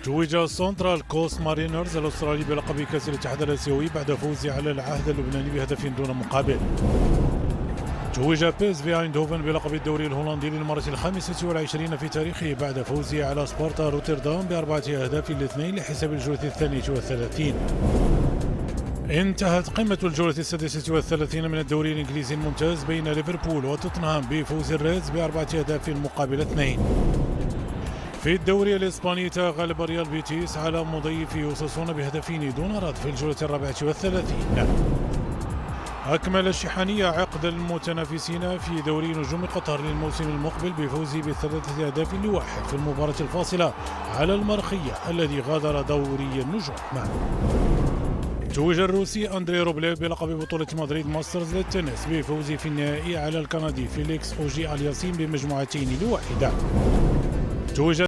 توج سنترال كوست مارينرز الأسترالي بلقب كأس الاتحاد الآسيوي بعد فوزه على العهد اللبناني بهدف دون مقابل. توج بيس في ايندهوفن بلقب الدوري الهولندي للمرة 25 في تاريخه بعد فوزه على سبارتا روتردام ب4-2 لحساب الجولة 32. انتهت قمة الجولة 36 من الدوري الإنجليزي الممتاز بين ليفربول وتوتنهام بفوز الريدز ب4-2. في الدوري الإسباني تغلب ريال بيتيس على مضيف أوساسونا بهدفين دون رد في الجولة 34. أكمل الشحانية عقد المتنافسين في دوري نجوم قطر للموسم المقبل بفوزه ب3-1 في المباراة الفاصلة على المرخية الذي غادر دوري النجوم. توج الروسي أندري روبليف بلقب بطولة مدريد ماسترز للتنس بفوزه في النهائي على الكندي فيليكس أوجي الياسين ب2-1. توج